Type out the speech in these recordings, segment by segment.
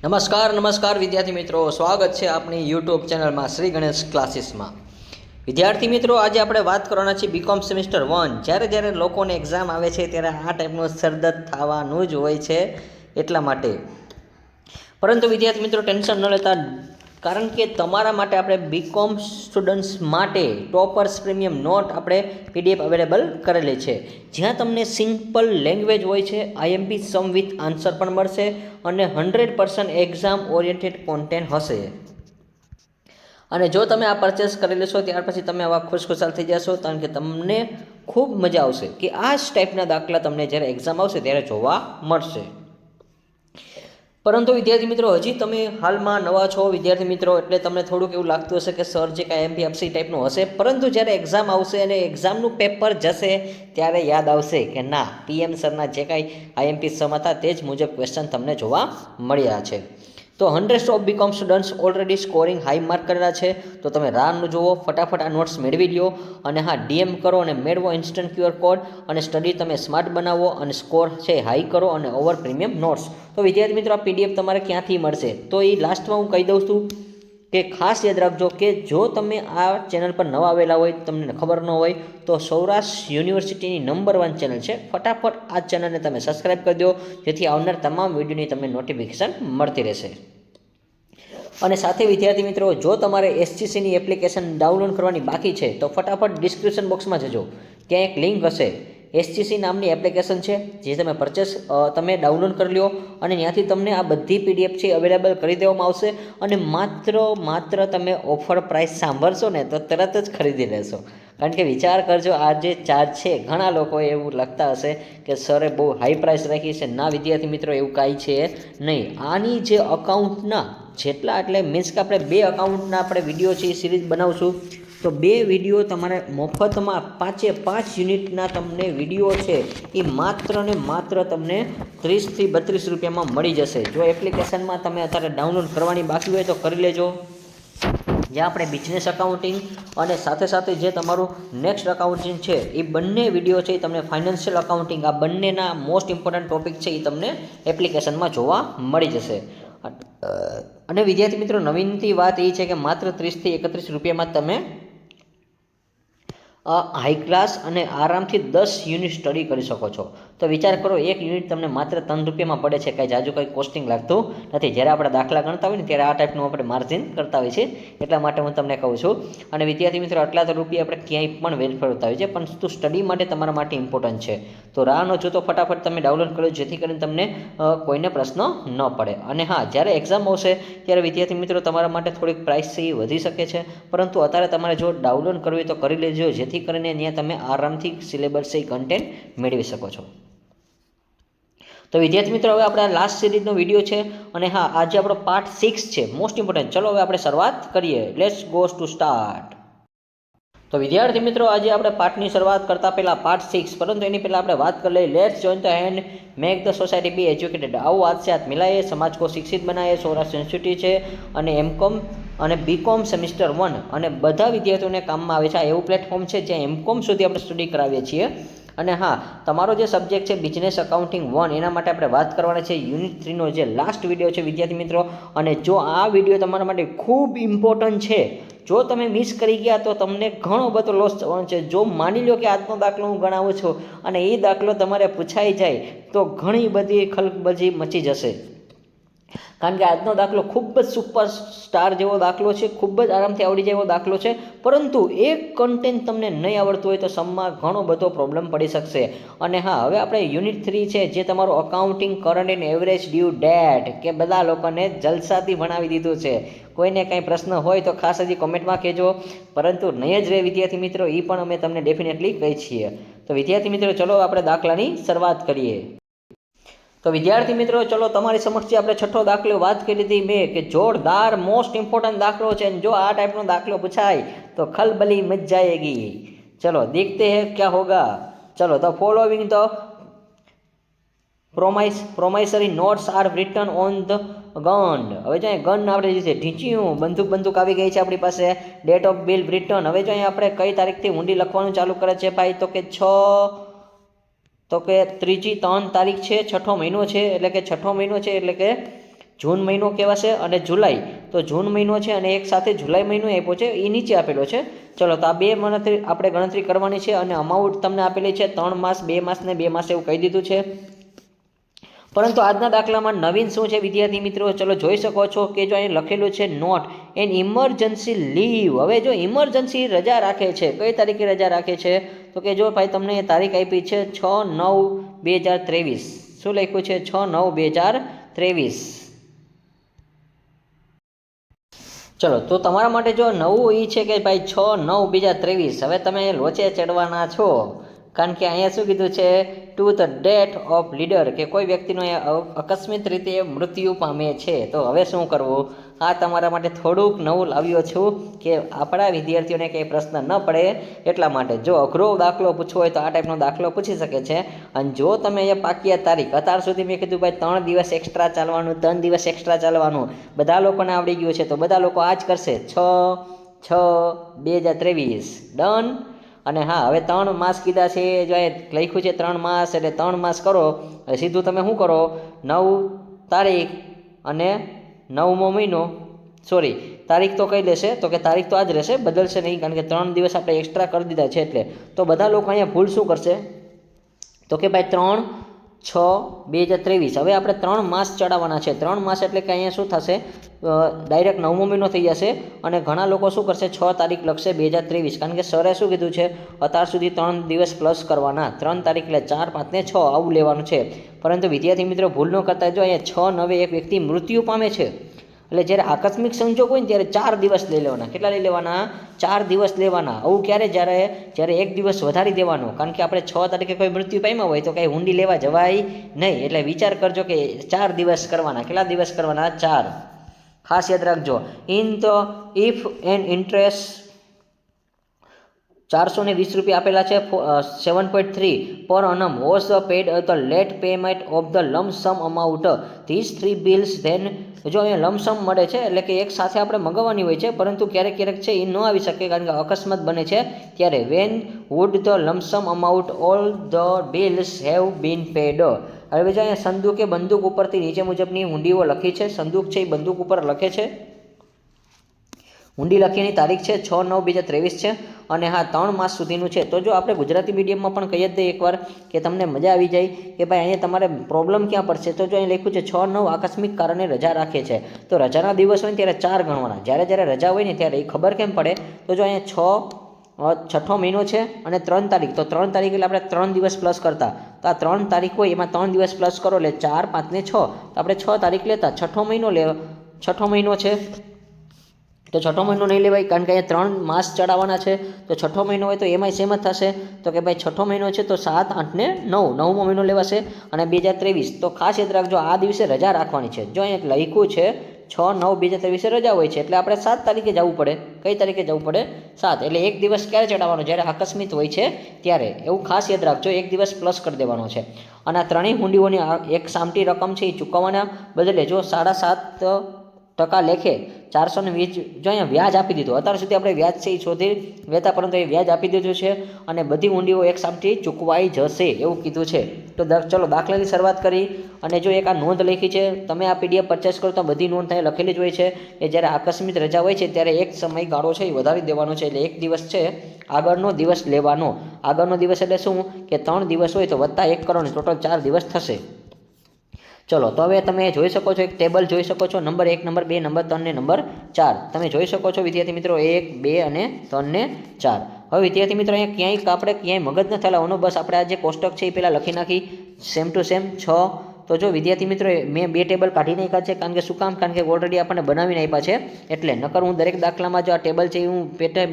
નમસ્કાર વિદ્યાર્થી મિત્રો, સ્વાગત છે આપણી યુટ્યુબ ચેનલમાં શ્રી ગણેશ ક્લાસીસમાં। વિદ્યાર્થી મિત્રો, આજે આપણે વાત કરવાના છીએ બીકોમ સેમિસ્ટર 1। જ્યારે લોકોને એક્ઝામ આવે છે ત્યારે આ ટાઈપનું સરદર્દ થવાનું જ હોય છે એટલા માટે। પરંતુ વિદ્યાર્થી મિત્રો ટેન્શન ન લેતા, કારણ કે તમારા માટે આપણે બીકોમ સ્ટુડન્ટ્સ માટે ટોપર્સ પ્રીમિયમ નોટ આપણે પીડીએફ અવેલેબલ કરેલી છે, જ્યાં તમને સિમ્પલ લેંગ્વેજ હોય છે, આઈએમપી સમ વિથ આન્સર પણ મળશે અને 100% એક્ઝામ ઓરિએન્ટેડ કોન્ટેન્ટ હશે। અને જો તમે આ પરચેસ કરી લેશો ત્યાર પછી તમે આવા ખુશખુશાલ થઈ જશો, કારણ કે તમને ખૂબ મજા આવશે કે આ જ ટાઈપના દાખલા તમને જ્યારે એક્ઝામ આવશે ત્યારે જોવા મળશે। પરંતુ વિદ્યાર્થી મિત્રો, હજી તમે હાલમાં નવા છો વિદ્યાર્થી મિત્રો, એટલે તમને થોડુંક એવું લાગતું હશે કે સર જે કાંઈ આઈએમપી આપશે એ ટાઈપનું હશે, પરંતુ જ્યારે એક્ઝામ આવશે અને એક્ઝામનું પેપર જશે ત્યારે યાદ આવશે કે ના, પીએમ સરના જે કાંઈ આઈએમપી સમ હતા તે જ મુજબ ક્વેશ્ચન તમને જોવા મળ્યા છે। તો 100 of BCom students already scoring high mark કરેલા છે, તો તમે રાહ ન જુઓ, ફટાફટ આ નોટ્સ મેળવી લ્યો અને હા, ડીએમ કરો અને મેળવો ઇન્સ્ટન્ટ ક્યુઆર કોડ, અને સ્ટડી તમે સ્માર્ટ બનાવો અને સ્કોર છે હાઈ કરો અને ઓવર પ્રીમિયમ નોટ્સ। તો વિદ્યાર્થી મિત્રો, આ પીડીએફ તમારે ક્યાંથી મળશે તો એ લાસ્ટમાં હું કહી દઉં છું કે ખાસ યાદ રાખજો કે જો તમે આ ચેનલ પર નવા આવેલા હોય, તમને ખબર ન હોય, તો સૌરાષ્ટ્ર યુનિવર્સિટીની નંબર 1 ચેનલ છે, ફટાફટ આ ચેનલને તમે સબસ્ક્રાઈબ કરી દો, જેથી આવનાર તમામ વિડીયોની તમને નોટિફિકેશન મળતી રહેશે। અને સાથે વિદ્યાર્થી મિત્રો, જો તમારે એસજીસીની એપ્લિકેશન ડાઉનલોડ કરવાની બાકી છે તો ફટાફટ ડિસ્ક્રિપ્શન બોક્સમાં જજો, ત્યાં એક લિંક હશે, એસજીસી નામની એપ્લિકેશન છે, જે તમે ડાઉનલોડ કરી લો અને ત્યાંથી તમને આ બધી પીડીએફ છે અવેલેબલ કરી દેવામાં આવશે। અને માત્ર તમે ઓફર પ્રાઇસ સાંભળશો ને તો તરત જ ખરીદી લેશો, કારણ કે વિચાર કરજો, આ જે ચાર્જ છે, ઘણા લોકોએ એવું લખતા હશે કે સરે બહુ હાઈ પ્રાઇસ રાખી છે। ના વિદ્યાર્થી મિત્રો, એવું કાંઈ છે નહીં। આની જે અકાઉન્ટના જેટલા, એટલે મીન્સ કે આપણે 2 અકાઉન્ટના આપણે વિડીયો છે એ સિરીઝ બનાવશું, તો 2 વિડીયો તમારે મફતમાં 5 યુનિટના તમને વિડીયો છે એ માત્ર ને માત્ર તમને 30 થી 32 રૂપિયામાં મળી જશે। જો એપ્લિકેશનમાં તમે અત્યારે ડાઉનલોડ કરવાની બાકી હોય તો કરી લેજો, જ્યાં આપણે બિઝનેસ અકાઉન્ટિંગ અને સાથે જે તમારું નેક્સ્ટ અકાઉન્ટિંગ છે એ બંને વિડીયો છે એ તમને ફાઇનાન્શિયલ અકાઉન્ટિંગ, આ બંનેના મોસ્ટ ઇમ્પોર્ટન્ટ ટોપિક છે એ તમને એપ્લિકેશનમાં જોવા મળી જશે। અને વિદ્યાર્થી મિત્રો, નવીનથી વાત એ છે કે માત્ર 30 થી 31 રૂપિયામાં તમે હાઈ ક્લાસ અને આરામથી 10 યુનિટ સ્ટડી કરી શકો છો। તો વિચાર કરો, એક યુનિટ તમને માત્ર 3 રૂપિયામાં પડે છે, કાંઈ જાજુ કંઈ કોસ્ટિંગ લાગતું નથી। જ્યારે આપણે દાખલા ગણતા હોય ને ત્યારે આ ટાઈપનું આપણે માર્જિન કરતા હોય છે, એટલા માટે હું તમને કહું છું। અને વિદ્યાર્થી મિત્રો, આટલા તો રૂપિયા આપણે ક્યાંય પણ વેરફરતા હોય છે, પણ સ્ટડી માટે તમારા માટે ઇમ્પોર્ટન્ટ છે, તો રાહ ન જોતો ફટાફટ તમે ડાઉનલોડ કરો, જેથી કરીને તમને કોઈને પ્રશ્ન ન પડે। અને હા, જ્યારે એક્ઝામ આવશે ત્યારે વિદ્યાર્થી મિત્રો તમારા માટે થોડીક પ્રાઇસ છે એ વધી શકે છે, પરંતુ અત્યારે તમારે જો ડાઉનલોડ કરવી તો કરી લેજો, જેથી કરીને ત્યાં તમે આરામથી સિલેબસ એ કન્ટેન્ટ મેળવી શકો છો। તો વિદ્યાર્થી મિત્રો, હવે આપણે લાસ્ટ સિરીઝનો વિડીયો છે, અને હા, આજે આપણો પાર્ટ 6 છે, મોસ્ટ ઇમ્પોર્ટન્ટ। ચલો હવે આપણે શરૂઆત કરીએ, લેટ્સ ગો ટુ સ્ટાર્ટ। તો વિદ્યાર્થી મિત્રો, આજે આપણે પાઠની શરૂઆત કરતા પહેલા પાર્ટ 6, પરંતુ એની પહેલાં આપણે વાત કરી લઈએ, let's join the hand make the society be educated. આવો હાથ સે હાથ મિલાઈએ, સમાજ કો શિક્ષિત બનાવીએ। સૌરાષ્ટ્ર યુનિવર્સિટી છે અને એમકોમ અને બીકોમ સેમિસ્ટર 1 અને બધા વિદ્યાર્થીઓને કામમાં આવે છે, આ એવું પ્લેટફોર્મ છે જ્યાં એમકોમ સુધી આપણે સ્ટડી કરાવીએ છીએ। અને હા, તમારો જે સબ્જેક્ટ છે બિઝનેસ અકાઉન્ટિંગ 1, એના માટે આપણે વાત કરવાની છે યુનિટ 3નો જે લાસ્ટ વિડીયો છે વિદ્યાર્થી મિત્રો। અને જો આ વિડીયો તમારા માટે ખૂબ ઇમ્પોર્ટન્ટ છે, જો તમે મિસ કરી ગયા તો તમને ઘણો બધો લોસ થવાનો છે। જો માની લો કે આજનો દાખલો હું ગણાવું છું અને એ દાખલો તમારે પૂછાઈ જાય તો ઘણી બધી ખલબજી મચી જશે, કારણ કે આજનો દાખલો ખૂબ જ સુપર સ્ટાર જેવો દાખલો છે, ખૂબ જ આરામથી આવડી જાય એવો દાખલો છે, પરંતુ એક કન્ટેન્ટ તમને નહીં આવડતું હોય તો સમમાં ઘણો બધો પ્રોબ્લેમ પડી શકશે। અને હા, હવે આપણે યુનિટ 3 છે, જે તમારું accounting current and average due date, કે બધા લોકોને જલસાથી ભણાવી દીધું છે। કોઈને કાંઈ પ્રશ્ન હોય તો ખાસ હજી કોમેન્ટમાં કહેજો, પરંતુ નહીં જ રહે વિદ્યાર્થી મિત્રો, એ પણ અમે તમને ડેફિનેટલી કહીએ છીએ। તો વિદ્યાર્થી મિત્રો, ચલો આપણે દાખલાની શરૂઆત કરીએ। તો વિદ્યાર્થી મિત્રો, ચલો તમારી સમક્ષ આપણે છઠ્ઠો દાખલો વાત કરી હતી મેં કે જોરદાર મોસ્ટ ઇમ્પોર્ટન્ટ દાખલો છે, જો આ ટાઈપનો દાખલો પૂછાય તો ખલબલી મચ જાયેગી। ચલો देखते हैं क्या होगा। ચલો, the following the promissory notes are written on the gun. હવે જો ગન આપણે જે છે ઢીંચ્યું, બંદૂક આવી ગઈ છે આપણી પાસે। ડેટ ઓફ બિલ રિટર્ન, હવે જો આપણે કઈ તારીખથી ઊંડી લખવાનું ચાલુ કરે છે ભાઈ, તો કે 3 તારીખ છે, છઠ્ઠો મહિનો છે, એટલે કે જૂન મહિનો કહેવાશે અને જુલાઈ, તો જૂન મહિનો છે અને એક સાથે જુલાઈ મહિનો આપ્યો છે, એ નીચે આપેલો છે. ચલો, તો આ બે આપણે ગણતરી કરવાની છે અને અમાઉન્ટ તમને આપેલી છે 3 માસ, 2 માસ ને 2 માસ એવું કહી દીધું છે. પરંતુ આજના દાખલામાં નવીન શું છે વિદ્યાર્થી મિત્રો? ચલો જોઈ શકો છો કે જો અહીં લખેલું છે નોટ એન ઇમરજન્સી લીવ. હવે જો ઇમરજન્સી રજા રાખે છે, કઈ તારીખે રજા રાખે છે? તો કે જો ભાઈ તમને તારીખ આપી છે 6/9/2023. શું લખ્યું છે? 6/9/2023. ચલો, તો તમારા માટે જો નવું એ છે કે ભાઈ 6/9/2023. હવે તમે લોચે ચડવાના છો, કારણ કે અહીંયા શું કીધું છે? To the death of leader, કે કોઈ વ્યક્તિનો અકસ્મિત રીતે મૃત્યુ પામે છે. તો હવે શું કરવું? આ તમારા માટે થોડુંક નવું લાવ્યો છું કે આપણા વિદ્યાર્થીઓને કંઈ પ્રશ્ન ન પડે એટલા માટે. જો અઘરો દાખલો પૂછવો હોય તો આ ટાઈપનો દાખલો પૂછી શકે છે. અને જો તમે અહીંયા પાક્યા તારીખ, અત્યાર સુધી મેં કીધું ભાઈ 3 દિવસ એક્સ્ટ્રા ચાલવાનું, 3 દિવસ એક્સ્ટ્રા ચાલવાનું, બધા લોકોને આવડી ગયું છે, તો બધા લોકો આ જ કરશે. 6/6/2023 ડન. અને હા, હવે 3 માસ કીધા છે, જો લખ્યું છે 3 માસ, એટલે 3 માસ કરો. સીધું તમે શું કરો? 9 તારીખ અને 9મો મહિનો, સોરી તારીખ તો કઈ લેશે? તો કે તારીખ તો આ જ રહેશે, બદલશે નહીં, કારણ કે 3 દિવસ આપણે એક્સ્ટ્રા કરી દીધા છે એટલે. તો બધા લોકો અહીંયા ભૂલ શું કરશે? તો કે ભાઈ 3/6/2023. હવે આપણે 3 માસ ચડાવવાના છે. 3 માસ એટલે કે અહીંયા શું થશે? ડાયરેક્ટ 9મો મહિનો થઈ જશે. અને ઘણા લોકો શું કરશે? 6 તારીખ લખશે 2023, કારણ કે સરે શું કીધું છે? અત્યાર સુધી 3 દિવસ પ્લસ કરવાના, 3 તારીખ એટલે 4, 5 ને 6 આવું લેવાનું છે. પરંતુ વિદ્યાર્થી મિત્રો ભૂલ ન કરતા, જો અહીંયા 6/9 એક વ્યક્તિ મૃત્યુ પામે છે, એટલે જ્યારે આકસ્મિક સંજોગ હોય ને ત્યારે 4 દિવસ લઈ લેવાના. કેટલા લઈ લેવાના? 4 દિવસ લેવાના. આવું ક્યારે? જ્યારે 1 દિવસ વધારી દેવાનો, કારણ કે આપણે 6 તારીખે કોઈ મૃત્યુ પામ્યા હોય તો કાંઈ હુંડી લેવા જવાય નહીં. એટલે વિચાર કરજો કે 4 દિવસ કરવાના. કેટલા દિવસ કરવાના? 4. ખાસ યાદ રાખજો. In the if an interest 420 રૂપિયા આપેલા છે, 7.3 પર annum was the paid the late payment of the lump sum amount. These 3 bills then, જો અહીંયા લમસમ મળે છે એટલે કે એક સાથે આપણે મગાવવાની હોય છે, પરંતુ ક્યારેક છે એ ન આવી શકે, કારણ કે અકસ્માત બને છે ત્યારે. When would the lump sum amount all the bills have been paid. હવે જો અહીંયા સંદૂકે બંદૂક ઉપરથી નીચે મુજબની હુંડીઓ લખી છે. સંદૂક છે એ બંદૂક ઉપર લખે છે. હુંડી લખીની તારીખ છે 6/9/2023 છે. અને હા, 3 માસ સુધીનું છે. તો જો આપણે ગુજરાતી મીડિયમમાં પણ કહી જ દઈએ એકવાર, કે તમને મજા આવી જાય કે ભાઈ અહીંયા તમારે પ્રોબ્લેમ ક્યાં પડશે. તો જો અહીં લખ્યું છે 6/9 આકસ્મિક કારણે રજા રાખે છે, તો રજાના દિવસ હોય ને ત્યારે 4 ગણવાના. જ્યારે રજા હોય ને ત્યારે એ ખબર કેમ પડે? તો જો અહીંયા 6 મહિનો છે અને 3 તારીખ, તો 3 તારીખ એટલે આપણે 3 દિવસ પ્લસ કરતા. તો આ 3 તારીખ હોય એમાં 3 દિવસ પ્લસ કરો એટલે 4, 5 ને 6, તો આપણે 6 તારીખ લેતા. 6 મહિનો છે, તો 6 મહિનો નહીં લેવાય, કારણ કે અહીંયા 3 માસ ચડાવવાના છે. તો 6 મહિનો હોય તો એમાંય સેમ જ થશે. તો કે ભાઈ 6 મહિનો છે તો 7, 8 ને 9, 9મો મહિનો લેવાશે. અને 2023, તો ખાસ યાદ રાખજો આ દિવસે રજા રાખવાની છે. જો અહીંયા લખ્યું છે 6/9/2023 રજા હોય છે, એટલે આપણે 7 તારીખે જવું પડે. કઈ તારીખે જવું પડે? 7. એટલે એક દિવસ ક્યારે ચડાવવાનો? જ્યારે આકસ્મિક હોય છે ત્યારે. એવું ખાસ યાદ રાખજો, એક દિવસ પ્લસ કરી દેવાનો છે. અને આ ત્રણેય હુંડીઓની એક સામટી રકમ છે એ ચૂકવવાના બદલે જો 7.5% લેખે 420, જો અહીંયા વ્યાજ આપી દીધું. અત્યાર સુધી આપણે વ્યાજ છે એ શોધી લેતા, પરંતુ એ વ્યાજ આપી દીધું છે અને બધી ઊંડીઓ એક સામથી ચૂકવાઈ જશે એવું કીધું છે. તો ચલો દાખલાની શરૂઆત કરી. અને જો એક આ નોંધ લખી છે, તમે આ PDF પરચેસ કરો તો બધી નોંધ ત્યાં લખેલી જ હોય છે કે જ્યારે આકસ્મિક રજા હોય છે ત્યારે એક સમયગાળો છે એ વધારી દેવાનો છે. એટલે એક દિવસ છે આગળનો દિવસ લેવાનો. આગળનો દિવસ એટલે શું? કે 3 દિવસ હોય તો વત્તા 1 કરો ને ટોટલ 4 દિવસ થશે. ચલો, તો હવે તમે જોઈ શકો છો, એક ટેબલ જોઈ શકો છો, નંબર 1, નંબર 2, નંબર 3 ને નંબર 4 તમે જોઈ શકો છો વિદ્યાર્થી મિત્રો. 1, 2 અને 3 ને 4. હવે વિદ્યાર્થી મિત્રો અહીંયા ક્યાંય મગજ ન થલાવવાનો, બસ આપણે આ જે કોષ્ટક છે એ પહેલાં લખી નાખી સેમ ટુ સેમ 6. તો જો વિદ્યાર્થી મિત્રો મેં 2 ટેબલ કાઢી નાખ્યા છે, કારણ કે શું કામ? કારણ કે ઓલરેડી આપણને બનાવીને આપ્યા છે એટલે. નકર હું દરેક દાખલામાં જો આ ટેબલ છે હું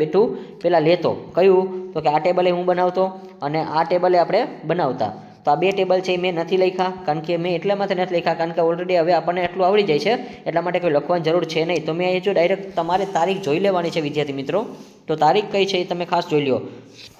બેઠું પહેલાં લેતો. કયું? તો કે આ ટેબલે હું બનાવતો અને આ ટેબલે આપણે બનાવતા. તો આ 2 ટેબલ છે એ મેં નથી લખ્યા, કારણ કે મેં એટલા માટે નથી લખ્યા કારણ કે ઓલરેડી હવે આપણને એટલું આવડી જાય છે, એટલા માટે કોઈ લખવાની જરૂર છે નહીં. તો મેં એ જો ડાયરેક્ટ તમારે તારીખ જોઈ લેવાની છે વિદ્યાર્થી મિત્રો. તો તારીખ કઈ છે એ તમે ખાસ જોઈ લો.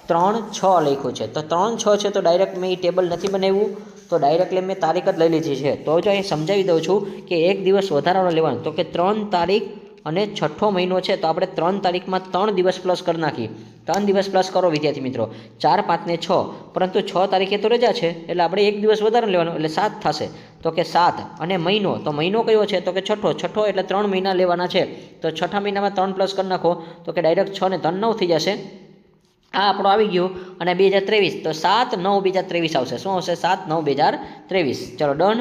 3/6 લખ્યું છે, તો 3/6 છે તો ડાયરેક્ટ મેં એ ટેબલ નથી બનાવ્યું, તો ડાયરેક્ટલી મેં તારીખ જ લઈ લીધી છે. તો જો અહીં સમજાવી દઉં છું કે એક દિવસ વધારાનો લેવાનો, તો કે 3 તારીખ અને છઠ્ઠો મહિનો છે તો આપણે 3 તારીખમાં 3 દિવસ પ્લસ કરી નાખીએ. 3 દિવસ પ્લસ કરો વિદ્યાર્થી મિત્રો, 4, 5 ને 6, પરંતુ 6 તારીખે તો રજા છે એટલે આપણે એક દિવસ વધારે લેવાનો એટલે 7 થશે. તો કે 7 અને મહિનો, તો મહિનો કયો છે તો કે છઠ્ઠો એટલે 3 મહિના લેવાના છે. તો છઠ્ઠા મહિનામાં 3 પ્લસ કરી નાખો તો કે ડાયરેક્ટ 6 ને 3 9 થઈ જશે. આ આપણો આવી ગયું. અને 2023 તો 7/9/2023 આવશે. શું આવશે? 7/9/2023. ચલો ડન.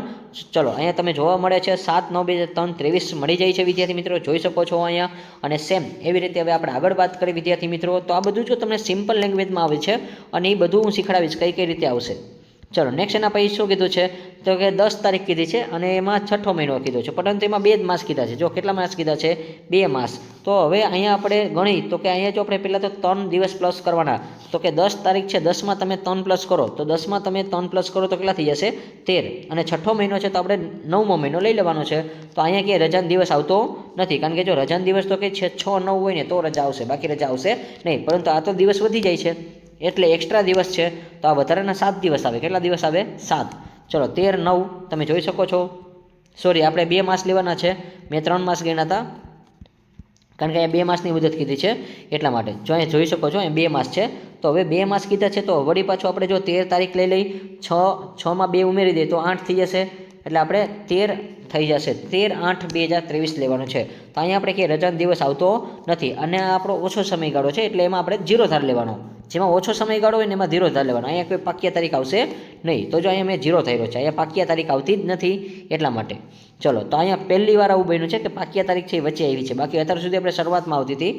ચલો અહીંયા તમે જોવા મળે છે 7/9/2023 મળી જાય છે વિદ્યાર્થી મિત્રો, જોઈ શકો છો અહીંયા. અને સેમ એવી રીતે હવે આપણે આગળ વાત કરીએ વિદ્યાર્થી મિત્રો. તો આ બધું જો તમને સિમ્પલ લેંગ્વેજમાં આવે છે અને એ બધું હું શીખડાવીશ કઈ રીતે આવશે. ચલો નેક્સ્ટ એના પછી શું કીધું છે તો કે 10 તારીખ કીધી છે અને એમાં છઠ્ઠો મહિનો કીધો છે, પરંતુ એમાં 2 જ માસ કીધા છે. જો કેટલા માસ કીધા છે? 2 માસ. તો હવે અહીંયા આપણે ગણી તો કે અહીંયા જો આપણે પહેલાં તો 3 દિવસ પ્લસ કરવાના. તો કે 10 તારીખ છે, 10માં તમે 3 પ્લસ કરો તો 10માં તમે 3 પ્લસ કરો તો કેટલા થઈ જશે? 13. અને છઠ્ઠો મહિનો છે તો આપણે 9મો મહિનો લઈ લેવાનો છે. તો અહીંયા કે રજાનો દિવસ આવતો નથી, કારણ કે જો રજાનો દિવસ તો કે છે 6, 9 હોય ને તો રજા આવશે, બાકી રજા આવશે નહીં. પરંતુ આ તો દિવસ વધી જાય છે એટલે એક્સ્ટ્રા દિવસ છે તો આ વધારાના 7 દિવસ આવે. કેટલા દિવસ આવે? 7. ચલો 13, 9 તમે જોઈ શકો છો. સોરી, આપણે 2 માસ લેવાના છે, મેં 3 માસ ગણ્યા હતા કારણ કે અહીંયા 2 માસની મુદત કીધી છે એટલા માટે. જો અહીંયા જોઈ શકો છો અહીંયા 2 માસ છે. તો હવે 2 માસ કીધા છે તો વળી પાછું આપણે જો 13 તારીખ લઈ લઈ, 6માં 2 ઉમેરી દઈએ તો 8 થઈ જશે. એટલે આપણે 13 થઈ જશે. 13/8/2023 લેવાનું છે. તો અહીંયા આપણે કે રજાનો દિવસ આવતો નથી અને આ આપણો ઓછો સમયગાળો છે એટલે એમાં આપણે 0 ધાર લેવાનો. જેમાં ઓછો સમયગાળો હોય ને એમાં 0 ધાર લેવાનો. અહીંયા કોઈ પાક્યા તારીખ આવશે નહીં. તો જો અહીંયા મેં 0 થઈ રહ્યો છે, અહીંયા પાક્યા તારીખ આવતી જ નથી એટલા માટે. ચલો તો અહીંયા પહેલી વાર આવું બન્યું છે કે પાક્યા તારીખ છે એ વચ્ચે આવી છે, બાકી અત્યાર સુધી આપણે શરૂઆતમાં આવતી હતી.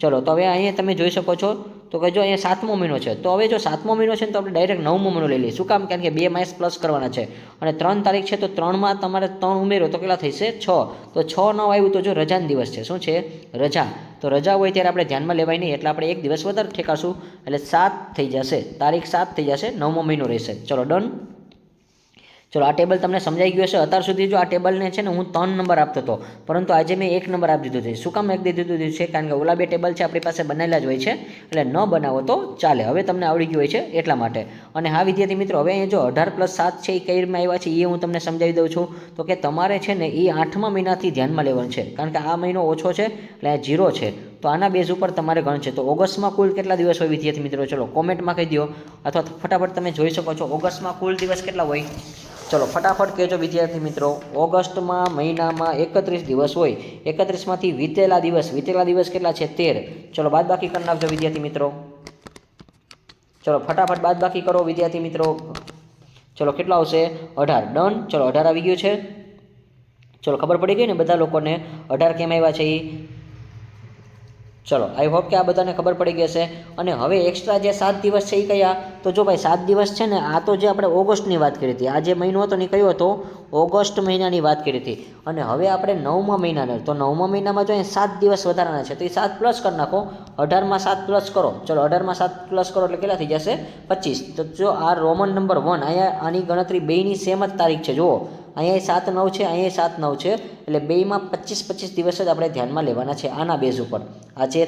ચલો તો હવે અહીંયા તમે જોઈ શકો છો તો કે જો અહીંયા 7મો મહિનો છે. તો હવે જો 7મો મહિનો છે ને તો આપણે ડાયરેક્ટ 9મો મહિનો લઈ લઈએ. શું કામ? કારણ કે 2 માસ પ્લસ કરવાના છે અને 3 તારીખ છે તો 3માં તમારે 3 ઉમેરો તો કેટલા થશે? 6. તો 6 ન આવ્યું તો જો રજાનો દિવસ છે. શું છે? રજા. તો રજા હોય ત્યારે આપણે ધ્યાનમાં લેવાય નહીં એટલે આપણે એક દિવસ વધારે ઠેકાશું એટલે 7 થઈ જશે. તારીખ 7 થઈ જશે, 9મો મહિનો રહેશે. ચલો ડન. ચલો આ ટેબલ તમને સમજાઈ ગયું હશે. અત્યાર સુધી જો આ ટેબલને છે ને હું 3 નંબર આપતો હતો, પરંતુ આજે મેં 1 નંબર આપી દીધો છે. શું કામ 1 દીધું છે? કારણ કે ઓલા 2 ટેબલ છે આપણી પાસે બનાવેલા જ હોય છે એટલે ન બનાવો તો ચાલે. હવે તમને આવડી ગયું હોય છે એટલા માટે. અને હા વિદ્યાર્થી મિત્રો, હવે અહીંયા જો 18+7 છે એ કઈ રીતમાં આવ્યા છે એ હું તમને સમજાવી દઉં છું. તો કે તમારે છે ને એ 8મા મહિનાથી ધ્યાનમાં લેવાનું છે, કારણ કે આ મહિનો ઓછો છે એટલે આ 0 છે. તો આના બેઝ ઉપર તમારે ગણશે. તો ઓગસ્ટમાં કુલ કેટલા દિવસ હોય વિદ્યાર્થી મિત્રો? ચલો કોમેન્ટમાં કહી દો અથવા ફટાફટ તમે જોઈ શકો છો ઓગસ્ટમાં કુલ દિવસ કેટલા હોય. ચલો ફટાફટ કહેજો વિદ્યાર્થી મિત્રો. ઓગસ્ટમાં મહિનામાં 31 દિવસ હોય. 31માંથી વીતેલા દિવસ કેટલા છે? 13. ચલો બાદબાકી કરી નાખજો વિદ્યાર્થી મિત્રો. ચલો ફટાફટ બાદબાકી કરો વિદ્યાર્થી મિત્રો. ચલો કેટલા આવશે? 18. ડન. ચલો 18 આવી ગયું છે. ચલો ખબર પડી ગઈ ને બધા લોકોને 18 કેમ આવ્યા છે એ? ચલો આઈ હોપ કે આ બધાને ખબર પડી ગઈ હશે. અને હવે એક્સ્ટ્રા જે 7 દિવસ છે એ કયા? તો જો ભાઈ 7 દિવસ છે ને, આ તો જે આપણે ઓગસ્ટની વાત કરી હતી, આ જે મહિનો હતો ને કયો હતો? ઓગસ્ટ મહિનાની વાત કરી હતી. અને હવે આપણે 9મા મહિનાને, તો 9મા મહિનામાં જો 7 દિવસ વધારાના છે તો એ 7 પ્લસ કરી નાખો. 18માં 7 પ્લસ કરો. ચલો 18માં 7 પ્લસ કરો એટલે કેટલા થઈ જશે? 25. તો જો આ રોમન નંબર 1 અહીંયા આની ગણતરી બેયની સેમ જ તારીખ છે. જુઓ અહીંયા 7/9 છે, અહીંયા 7/9 છે એટલે બેયમાં 25 દિવસ જ આપણે ધ્યાનમાં લેવાના છે આના બેઝ ઉપર. આ જે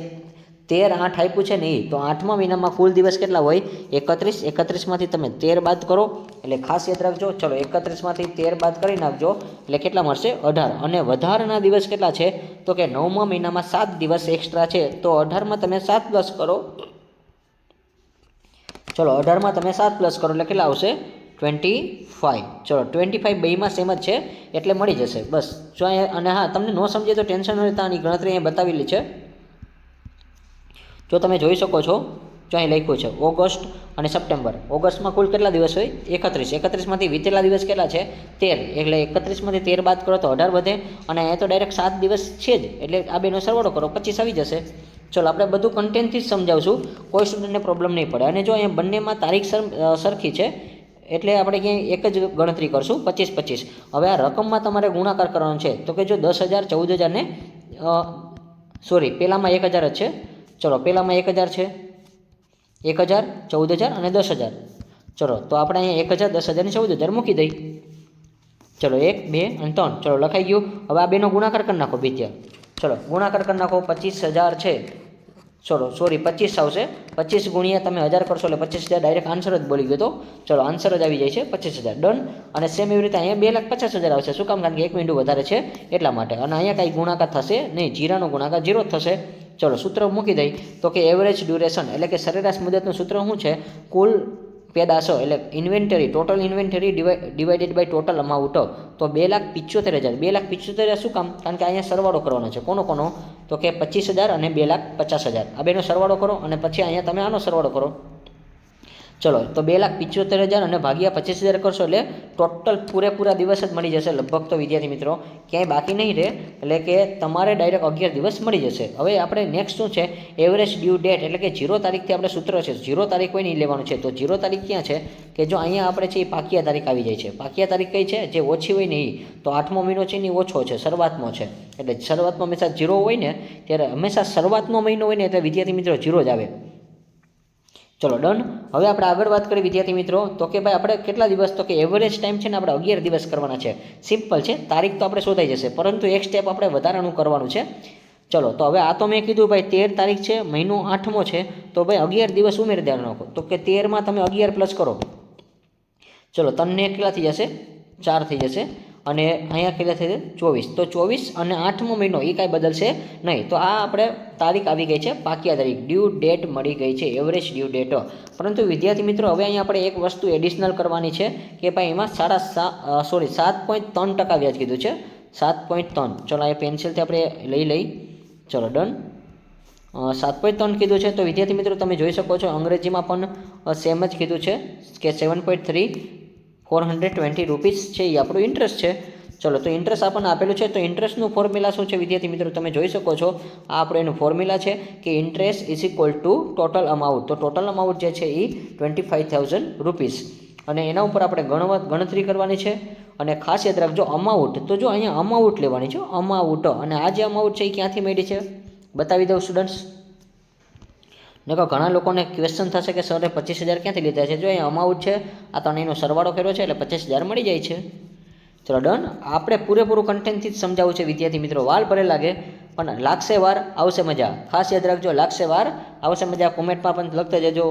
13/8 આપ્યું છે ને એ, તો 8મા મહિનામાં કુલ દિવસ કેટલા હોય? 31. 31માંથી તમે 13 બાદ કરો એટલે ખાસ યાદ રાખજો. ચલો 31માંથી 13 બાદ કરી નાખજો એટલે કેટલા મળશે? 18. અને વધારાના દિવસ કેટલા છે? તો કે 9મા મહિનામાં 7 દિવસ એક્સ્ટ્રા છે તો 18માં તમે 7 પ્લસ કરો. ચલો 18માં તમે 7 પ્લસ કરો એટલે કેટલા આવશે? 25. ચલો 25 બેયમાં સેમ જ છે એટલે મળી જશે બસ. જો અહીંયા, અને હા તમને ન સમજે તો ટેન્શન ન લેતા, આની ગણતરી અહીંયા બતાવેલી છે. જો તમે જોઈ શકો છો, જો અહીં લખ્યું છે ઓગસ્ટ અને સપ્ટેમ્બર. ઓગસ્ટમાં કુલ કેટલા દિવસ હોય? 31. 31માંથી વીતેલા દિવસ કેટલા છે? 13. એટલે 31માંથી 13 બાદ કરો તો 18 વધે અને અહીંયા તો ડાયરેક્ટ 7 દિવસ છે જ એટલે આ બેનો સરવાળો કરો 25 આવી જશે. ચલો આપણે બધું કન્ટેન્ટથી જ સમજાવશું, કોઈ સ્ટુડન્ટને પ્રોબ્લેમ નહીં પડે. અને જો અહીંયા બંનેમાં તારીખ સરખી છે એટલે આપણે ક્યાંય એક જ ગણતરી કરશું 25. હવે આ રકમમાં તમારે ગુણાકાર કરવાનો છે. તો કે જો 10,000, 14,000 ને સોરી પહેલામાં 1,000 જ છે. ચલો પહેલામાં 1,000 છે, 1,000, 14,000 અને 10,000. ચલો તો આપણે અહીંયા 1,000, 10,000 ને 14,000 મૂકી દઈ. ચલો 1, 2 અને 3. ચલો લખાઈ ગયું. હવે આ બેનો ગુણાકાર કરી નાખો વિદ્યા. ચલો ગુણાકાર કરી નાખો. 25,000 છે, સોરી 25 આવશે. 25 ગુણ્યા તમે 1000 કરશો એટલે 25,000 ડાયરેક્ટ આન્સર જ બોલી ગયો તો. ચલો આન્સર જ આવી જાય છે 25,000. ડન. અને સેમ એવી રીતે અહીંયા 2,50,000 આવશે. શું કામ? કારણ કે 1 મીંડું વધારે છે એટલા માટે. અને અહીંયા કાંઈ ગુણાકાર થશે નહીં, જીરાનો ગુણાકાર 0 જ થશે. ચલો સૂત્ર મૂકી દઈ તો કે એવરેજ ડ્યુરેશન એટલે કે સરેરાશ મુદતનું સૂત્ર શું છે? કુલ પેદાશો એટલે inventory, total inventory divided by total amount. તો 2,75,000. 2,75,000 શું કામ? કારણ કે અહીંયા સરવાળો કરવાનો છે. કોનો? તો કે 25,000 અને 2,50,000. આ બેનો સરવાળો કરો અને પછી અહીંયા તમે આનો સરવાળો કરો. ચલો તો 2,75,000 અને ભાગ્યા 25,000 કરશો એટલે ટોટલ પૂરેપૂરા દિવસ જ મળી જશે લગભગ. તો વિદ્યાર્થી મિત્રો ક્યાંય બાકી નહીં રહે, એટલે કે તમારે ડાયરેક્ટ 11 દિવસ મળી જશે. હવે આપણે નેક્સ્ટ શું છે? એવરેજ ડ્યુ ડેટ એટલે કે 0 તારીખથી આપણે સૂત્ર છે. 0 તારીખ કોઈ નહીં લેવાનું છે. તો 0 તારીખ ક્યાં છે? કે જો અહીંયા આપણે છે એ પાકિયા તારીખ આવી જાય છે. પાકિયા તારીખ કઈ છે? જે ઓછી હોય ને એ. તો 8મો મહિનો છે ને ઓછો છે, શરૂઆતનો છે. એટલે શરૂઆતમાં હંમેશા 0 હોય ને, ત્યારે હંમેશા શરૂઆતનો મહિનો હોય ને એટલે વિદ્યાર્થી મિત્રો 0 જ આવે. ચલો ડન. હવે આપણે આગળ વાત કરીએ વિદ્યાર્થી મિત્રો તો કે ભાઈ આપણે કેટલા દિવસ? તો કે એવરેજ ટાઈમ છે ને આપણે 11 દિવસ કરવાના છે. સિમ્પલ છે, તારીખ તો આપણે શોધાઈ જશે, પરંતુ એક સ્ટેપ આપણે વધારાનું કરવાનું છે. ચલો તો હવે આ તો મેં કીધું ભાઈ 13 તારીખ છે, મહિનો 8મો છે, તો ભાઈ 11 દિવસ ઉમેરી દેવાનો નાખો. તો કે 13માં તમે 11 પ્લસ કરો. ચલો 3 ને કેટલા થઈ જશે? 4 થઈ જશે. અને અહીંયા કેટલા થઈ જશે? 24. તો 24 અને 8મો મહિનો એ કાંઈ બદલશે નહીં. તો આ આપણે તારીખ આવી ગઈ છે, પાકિયા તારીખ, ડ્યુ ડેટ મળી ગઈ છે, એવરેજ ડ્યુ ડેટ. પરંતુ વિદ્યાર્થી મિત્રો હવે અહીંયા આપણે એક વસ્તુ એડિશનલ કરવાની છે કે ભાઈ એમાં 7.3% વ્યાજ કીધું છે. 7.3. ચલો આ પેન્સિલથી આપણે લઈ. ચલો ડન. 7.3 કીધું છે. તો વિદ્યાર્થી મિત્રો તમે જોઈ શકો છો અંગ્રેજીમાં પણ સેમ જ કીધું છે કે 7.3420 રૂપીસ છે એ આપણું ઇન્ટરેસ્ટ છે. ચલો તો ઇન્ટરેસ્ટ આપણને આપેલું છે. તો ઇન્ટરેસ્ટનું ફોર્મ્યુલા શું છે વિદ્યાર્થી મિત્રો? તમે જોઈ શકો છો આ આપણું એનું ફોર્મ્યુલા છે કે interest is equal to total amount. તો ટોટલ અમાઉન્ટ જે છે એ 25,000 રૂપીસ. અને એના ઉપર આપણે ગણતરી કરવાની છે. અને ખાસ યાદ રાખજો અમાઉન્ટ, તો જો અહીંયા અમાઉન્ટ લેવાની છે, અમાઉન્ટ. અને આ જે અમાઉન્ટ છે એ ક્યાંથી મળી છે બતાવી દઉં સ્ટુડન્ટ્સ. નકો ઘણા લોકોને ક્વેશ્ચન થશે કે સરે 25,000 ક્યાંથી લીધા છે? જો અહીંયા અમાઉન્ટ છે, આ ત્રણેયનો સરવાળો કર્યો છે એટલે 25,000 મળી જાય છે. ચલો ડન. આપણે પૂરેપૂરું કન્ટેન્ટથી જ સમજાવવું છે વિદ્યાર્થી મિત્રો. વાર ભલે લાગે પણ લાગશે વાર, આવશે મજા. ખાસ યાદ રાખજો, લાગશે વાર, આવશે મજા. કોમેન્ટમાં પણ લખતા જજો,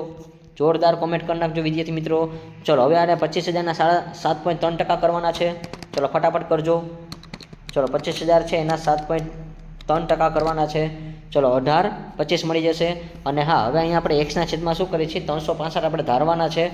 જોરદાર કોમેન્ટ કરી નાખજો વિદ્યાર્થી મિત્રો. ચલો હવે આને 25,000ના 7.3% કરવાના છે. ચલો ફટાફટ કરજો. ચલો 25,000 છે એના 7.3% કરવાના છે. ચલો 18/25 મળી જશે. અને હા હવે અહીંયા આપણે એક્સના છેદમાં શું કરીએ છીએ? 365 આપણે ધારવાના છે.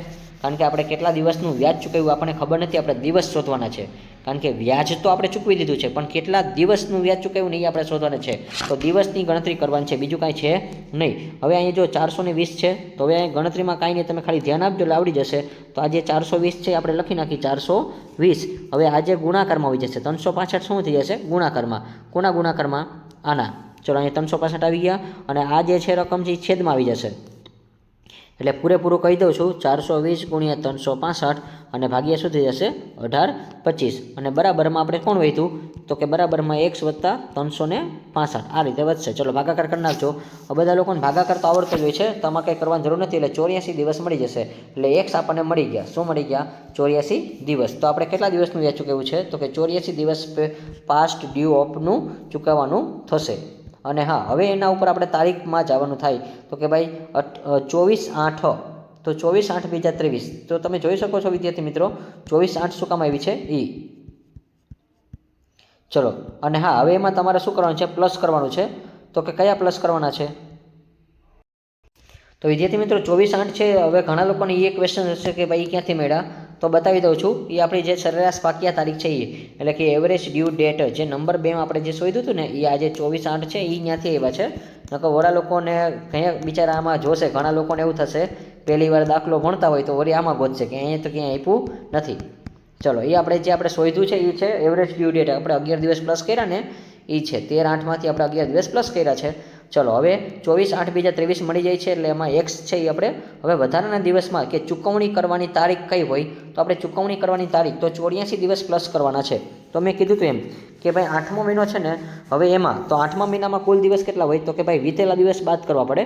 કારણ કે આપણે કેટલા દિવસનું વ્યાજ ચૂકવ્યું આપણને ખબર નથી, આપણે દિવસ શોધવાના છે. કારણ કે વ્યાજ તો આપણે ચૂકવી લીધું છે, પણ કેટલા દિવસનું વ્યાજ ચૂકવ્યું નહીં આપણે શોધવાના છે. તો દિવસની ગણતરી કરવાની છે, બીજું કાંઈ છે નહીં. હવે અહીં જો 420 છે, તો હવે અહીં ગણતરીમાં કાંઈ નહીં, તમે ખાલી ધ્યાન આપજો એટલે આવડી જશે. તો આ જે 420 છે આપણે લખી નાખી 420. હવે આ જે ગુણાકારમાં આવી જશે 365 શું થઈ જશે? ગુણાકારમાં. કોના ગુણાકારમાં? આના. ચલો અહીંયા 365 આવી ગયા. અને આ જે છે રકમ છે એ છેદમાં આવી જશે. એટલે પૂરેપૂરું કહી દઉં છું, 420 ગુણ્યા 365 અને ભાગ્યા શું થઈ જશે? 18/25. અને બરાબરમાં આપણે કોણ વધ્યું? તો કે બરાબરમાં x વત્તા 365 આ રીતે વધશે. ચલો ભાગાકાર કરી નાખજો. બધા લોકોને ભાગાકાર તો આવડતો જ હોય છે, તમારે કંઈ કરવાની જરૂર નથી. એટલે 84 દિવસ મળી જશે. એટલે x આપણને મળી ગયા. શું મળી ગયા? 84 દિવસ. તો આપણે કેટલા દિવસનું વ્યાજ ચૂકવ્યું છે? તો કે 84 દિવસ પાસ્ટ ડ્યુ ઓફનું ચૂકવવાનું થશે. અને હા હવે એના ઉપર આપણે તારીખમાં જવાનું થાય. તો કે ભાઈ 24/8. તો 24/8/2023. તો તમે જોઈ શકો છો વિદ્યાર્થી મિત્રો 24/8 શું કામ આવી છે એ. ચલો અને હા હવે એમાં તમારે શું કરવાનું છે? પ્લસ કરવાનું છે. તો કે કયા પ્લસ કરવાના છે? તો વિદ્યાર્થી મિત્રો 24/8 છે. હવે ઘણા લોકોને એ ક્વેશ્ચન હશે કે ભાઈ ક્યાંથી મળ્યા? તો બતાવી દઉં છું. એ આપણી જે સરેરાશ પાકિયા તારીખ છે એ, એટલે કે એવરેજ ડ્યુ ડેટ જે નંબર 2માં આપણે જે શોધ્યું હતું ને એ આજે 24/8 છે, એ ત્યાંથી આવ્યા છે. નકર વડા લોકોને કયા બિચારા આમાં જોશે, ઘણા લોકોને એવું થશે પહેલી વાર દાખલો ભણતા હોય તો વળી આમાં ગોતશે કે અહીંયા તો ક્યાંય આપ્યું નથી. ચલો એ આપણે જે આપણે શોધ્યું છે એ છે એવરેજ ડ્યુ ડેટ. આપણે 11 દિવસ પ્લસ કર્યા ને એ છે 13/8માંથી આપણે 11 દિવસ પ્લસ કર્યા છે. ચલો હવે 24/8/2023 મળી જાય છે. એટલે એમાં એક્સ છે એ આપણે હવે વધારાના દિવસમાં કે ચૂકવણી કરવાની તારીખ કઈ હોય? તો આપણે ચૂકવણી કરવાની તારીખ તો 84 દિવસ પ્લસ કરવાના છે. તો મેં કીધું હતું એમ કે ભાઈ 8મો મહિનો છે ને, હવે એમાં તો 8મા મહિનામાં કુલ દિવસ કેટલા હોય? તો કે ભાઈ વીતેલા દિવસ બાદ કરવા પડે.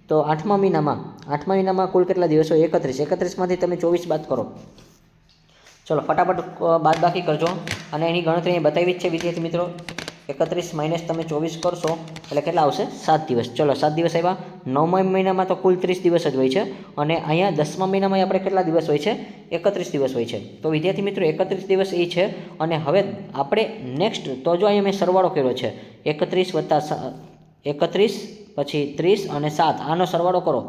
તો 8મા મહિનામાં કુલ કેટલા દિવસ હોય? 31. 31માંથી તમે 24 બાદ કરો. ચલો ફટાફટ બાદ બાકી કરજો. અને એની ગણતરી બતાવી જ છે વિદ્યાર્થી મિત્રો. 31 માઇનસ તમે 24 કરશો એટલે કેટલા આવશે? 7 દિવસ. ચલો 7 દિવસ આવ્યા. 9મા મહિનામાં તો કુલ 30 દિવસ જ હોય છે અને અહીંયા 10મા મહિનામાં આપણે કેટલા દિવસ હોય છે? 31 દિવસ હોય છે. તો વિદ્યાર્થી મિત્રો 31 દિવસ એ છે. અને હવે આપણે નેક્સ્ટ તો જો અહીંયા મેં સરવાળો કર્યો છે 31 + 31 પછી 30 અને 7 આનો સરવાળો કરો.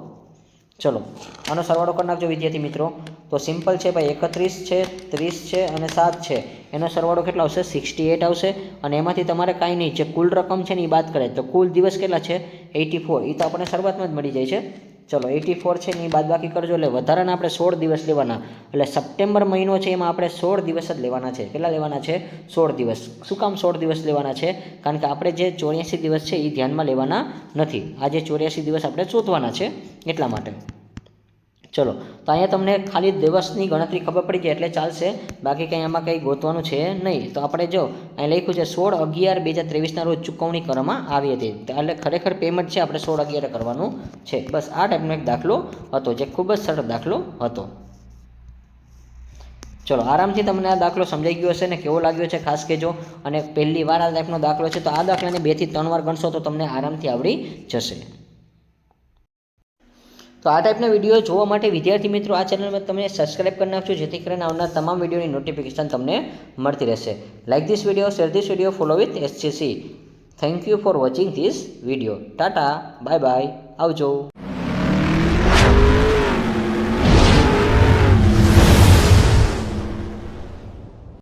ચલો આનો સરવાળો કરી નાખજો વિદ્યાર્થી મિત્રો. તો સિમ્પલ છે ભાઈ, 31 છે, 30 છે અને 7 છે, એનો સરવાળો કેટલો આવશે? 68 આવશે. અને એમાંથી તમારે કાંઈ નહીં, જે કુલ રકમ છે ને એ બાદ કરે તો કુલ દિવસ કેટલા છે? 84. એ તો આપણને શરૂઆતમાં જ મળી જાય છે. ચલો 84 છે ને એ બાદ બાકી કરજો એટલે વધારાના આપણે 16 દિવસ લેવાના. એટલે સપ્ટેમ્બર મહિનો છે એમાં આપણે 16 દિવસ જ લેવાના છે. કેટલા લેવાના છે? 16 દિવસ. શું કામ 16 દિવસ લેવાના છે? કારણ કે આપણે જે 84 દિવસ છે એ ધ્યાનમાં લેવાના નથી. આ જે 84 દિવસ આપણે શોધવાના છે એટલા માટે. ચલો તો અહીંયા તમને ખાલી દિવસની ગણતરી ખબર પડી જાય એટલે ચાલશે, બાકી કંઈ આમાં કંઈ ગોતવાનું છે નહીં. તો આપણે જો અહીં લખ્યું છે 16/11/2023 રોજ ચૂકવણી કરવામાં આવી હતી. એટલે ખરેખર પેમેન્ટ છે આપણે 16/11 કરવાનું છે. બસ આ ટાઈપનો એક દાખલો હતો જે ખૂબ જ સરળ દાખલો હતો. ચલો આરામથી તમને આ દાખલો સમજાઈ ગયો હશે ને કેવો લાગ્યો છે ખાસ કહેજો. અને પહેલી વાર આ ટાઈપનો દાખલો છે તો આ દાખલાને 2 થી 3 વાર ગણશો તો તમને આરામથી આવડી જશે. તો આ ટાઈપના વિડીયો જોવા માટે વિદ્યાર્થી મિત્રો આ ચેનલમાં તમે સબસ્ક્રાઇબ કરી નાખજો જેથી કરીને આવનાર તમામ વિડીયોની નોટિફિકેશન તમને મળતી રહેશે. Like this video, share this video, follow with SCC. Thank you for watching this video. Tata, bye bye, આવજો.